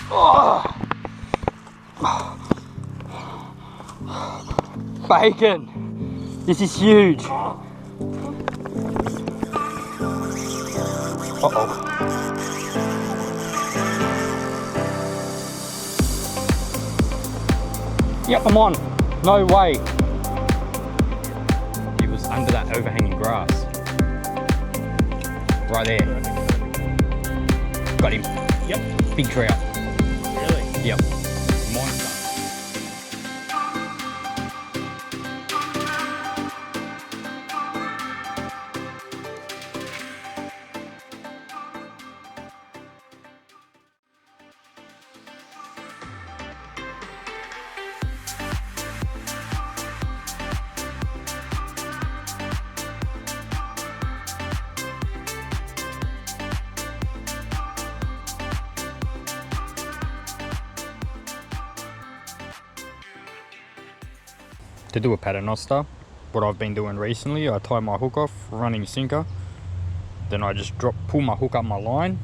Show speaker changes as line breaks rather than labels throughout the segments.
Oh. Bacon! This is huge! Uh-oh. Yep, I'm on. No way. He was under that overhanging grass. Right there. Got him. Yep. Big trout.
Really?
Yep. Monster. To do a paternoster, what I've been doing recently, I tie my hook off, running sinker, then I just pull my hook up my line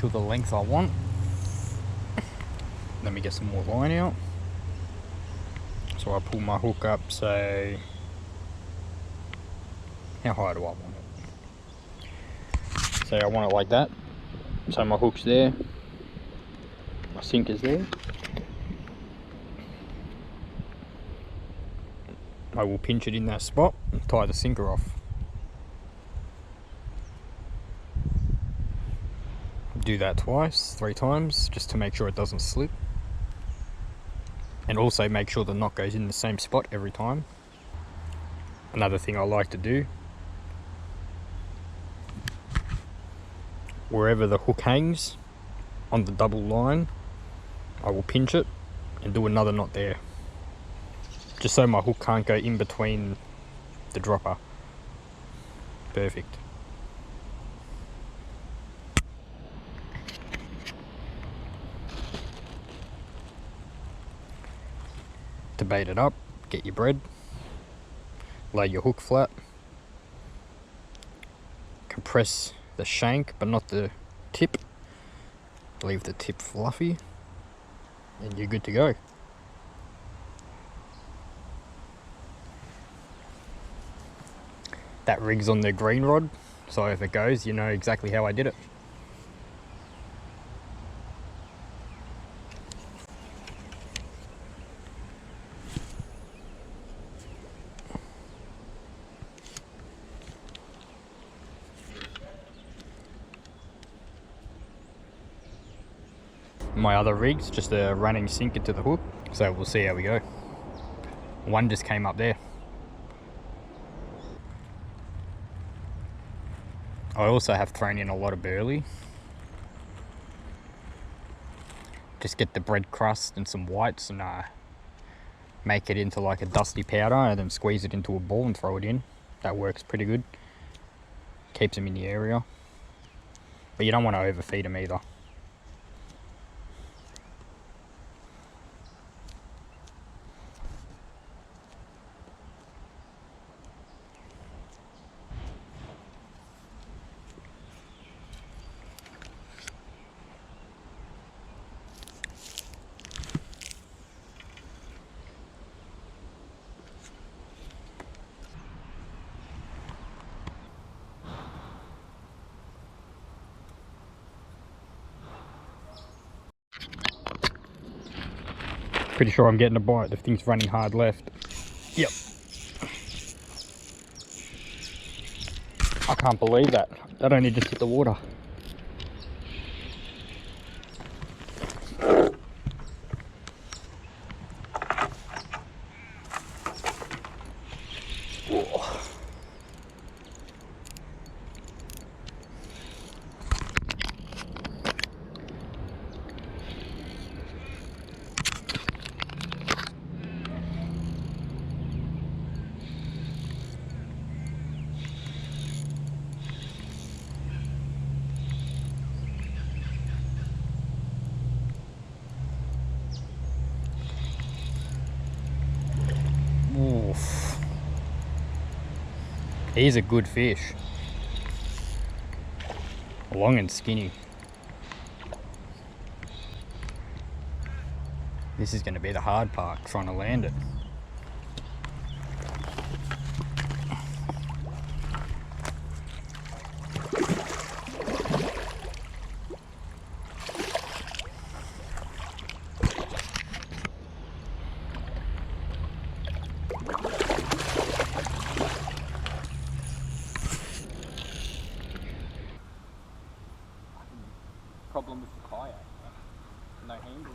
to the length I want. Let me get some more line out. So I pull my hook up, say, how high do I want it? Say I want it like that. So my hook's there, my sinker's there. I will pinch it in that spot and tie the sinker off. Do that twice, 3 times, just to make sure it doesn't slip. And also make sure the knot goes in the same spot every time. Another thing I like to do, wherever the hook hangs on the double line, I will pinch it and do another knot there. Just so my hook can't go in between the dropper. Perfect. To bait it up, get your bread, lay your hook flat, compress the shank but not the tip, leave the tip fluffy, and you're good to go. That rig's on the green rod, so if it goes, you know exactly how I did it. My other rig's just a running sinker to the hook, so we'll see how we go. One just came up there. I also have thrown in a lot of burley. Just get the bread crust and some whites and make it into like a dusty powder and then squeeze it into a ball and throw it in. That works pretty good. Keeps them in the area. But you don't want to overfeed them either. Pretty sure I'm getting a bite. The thing's running hard left. Yep. I can't believe that. That only just hit the water. Oof. He's a good fish. Long and skinny. This is going to be the hard part, trying to land it. Problem with the kayak, no handle.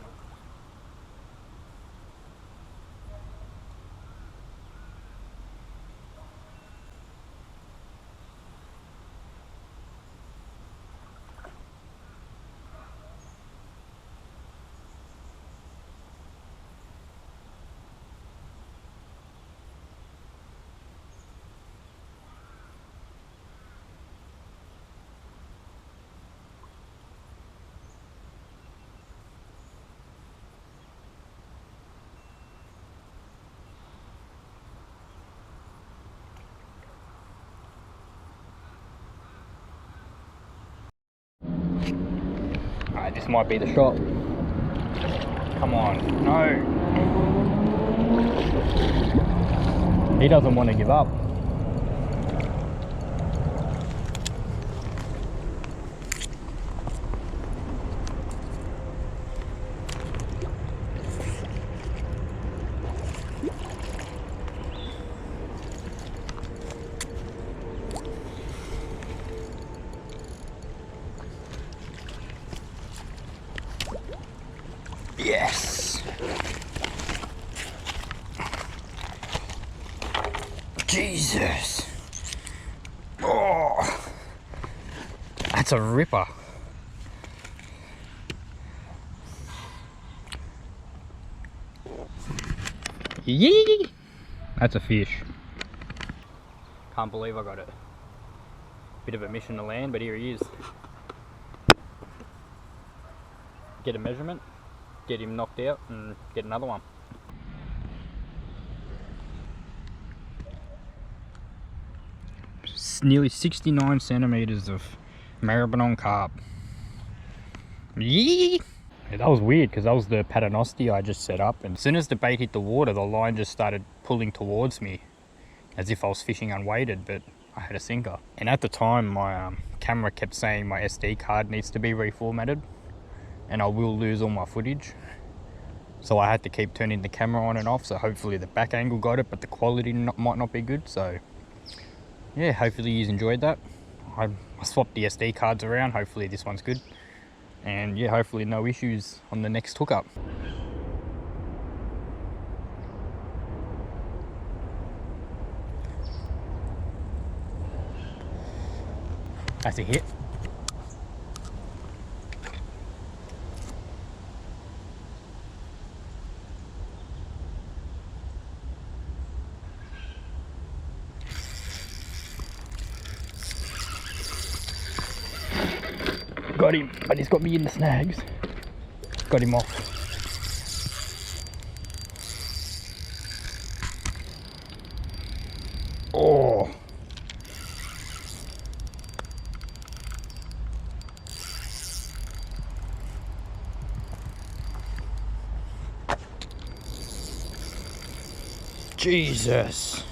Alright, this might be the shot. Come on, no. He doesn't want to give up. Yes! Jesus! Oh! That's a ripper. Yee! That's a fish. Can't believe I got it. Bit of a mission to land, but here he is. Get a measurement, get him knocked out and get another one. It's nearly 69 centimeters of Melbourne carp. Yee! Yeah, that was weird because that was the paternoster I just set up, and as soon as the bait hit the water, the line just started pulling towards me as if I was fishing unweighted, but I had a sinker. And at the time my camera kept saying my SD card needs to be reformatted and I will lose all my footage. So I had to keep turning the camera on and off, so hopefully the back angle got it, but the quality might not be good. So yeah, hopefully you enjoyed that. I swapped the SD cards around, hopefully this one's good. And yeah, hopefully no issues on the next hookup. That's a hit. Got him, but he's got me in the snags. Got him off. Oh. Jesus.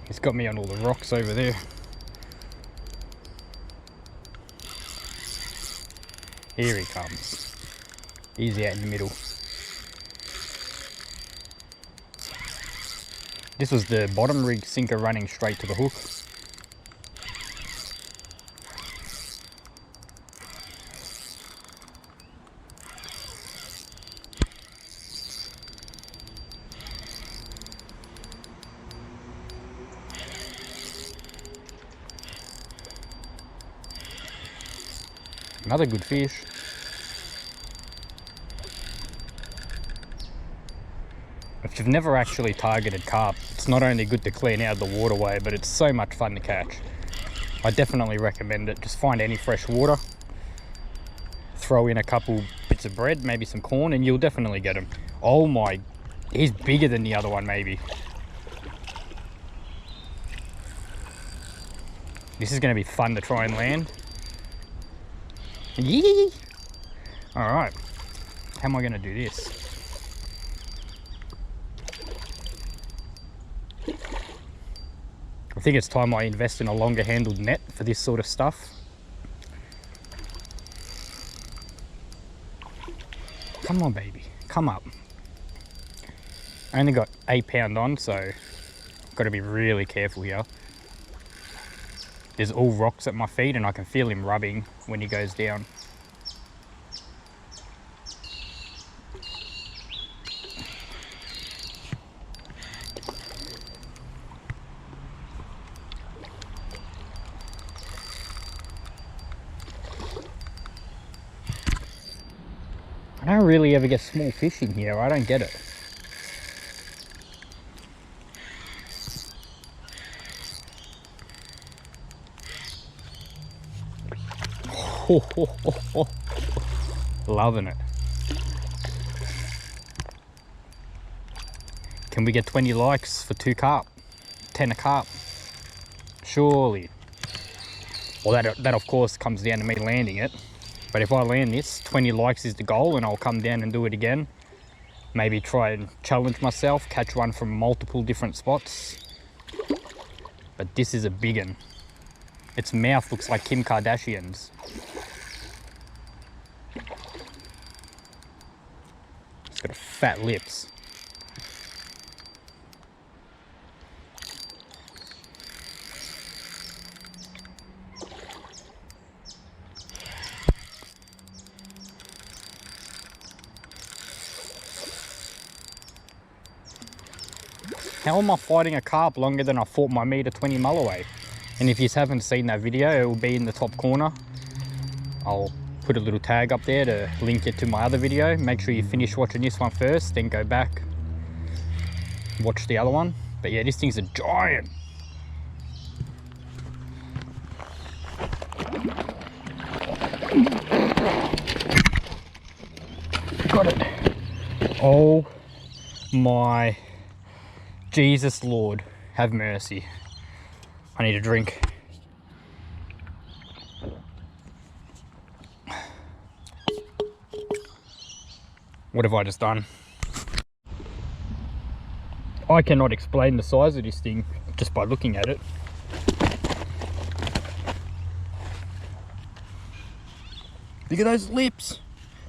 It's got me on all the rocks over there. Here he comes. He's out in the middle. This was the bottom rig sinker running straight to the hook. Another good fish. If you've never actually targeted carp, it's not only good to clean out the waterway, but it's so much fun to catch. I definitely recommend it. Just find any fresh water, throw in a couple bits of bread, maybe some corn, and you'll definitely get them. Oh my, he's bigger than the other one maybe. This is going to be fun to try and land. Yee! Alright, how am I going to do this? I think it's time I invest in a longer handled net for this sort of stuff. Come on, baby, come up. I only got 8 pound on, so got to be really careful here. There's all rocks at my feet and I can feel him rubbing when he goes down. I don't really ever get small fish in here. I don't get it. Loving it. Can we get 20 likes for 2 carp? 10 a carp? Surely. Well, that of course comes down to me landing it. But if I land this, 20 likes is the goal, and I'll come down and do it again. Maybe try and challenge myself, catch one from multiple different spots. But this is a big one. Its mouth looks like Kim Kardashian's. It's got fat lips. How am I fighting a carp longer than I fought my meter 20 mulloway? And if you haven't seen that video, it will be in the top corner. I'll put a little tag up there to link it to my other video. Make sure you finish watching this one first, then go back, watch the other one. But yeah, this thing's a giant. Got it. Oh my Jesus Lord, have mercy. I need a drink. What have I just done? I cannot explain the size of this thing just by looking at it. Look at those lips.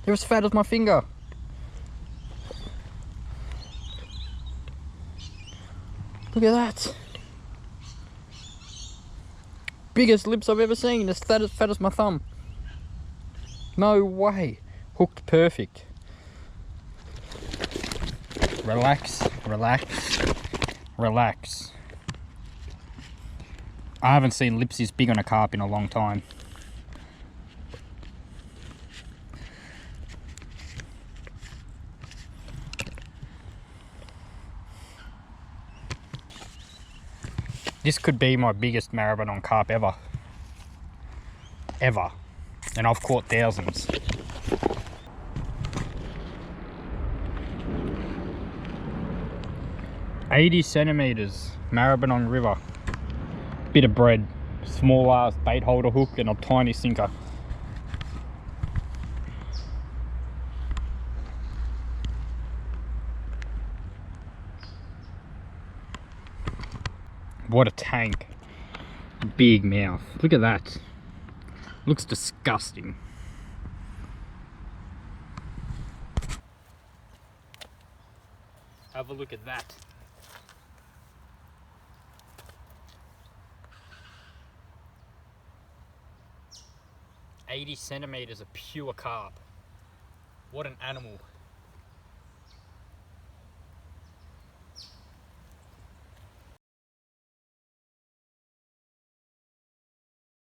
They're as fat as my finger. Look at that. Biggest lips I've ever seen. As fat as my thumb. No way. Hooked perfect. Relax, relax, relax. I haven't seen lips this big on a carp in a long time. This could be my biggest Markvard carp ever. Ever. And I've caught thousands. $80 centimeters, Markvard River. Bit of bread, small ass bait holder hook and a tiny sinker. What a tank. Big mouth. Look at that. Looks disgusting. Have a look at that. $80 centimeters of pure carp. What an animal.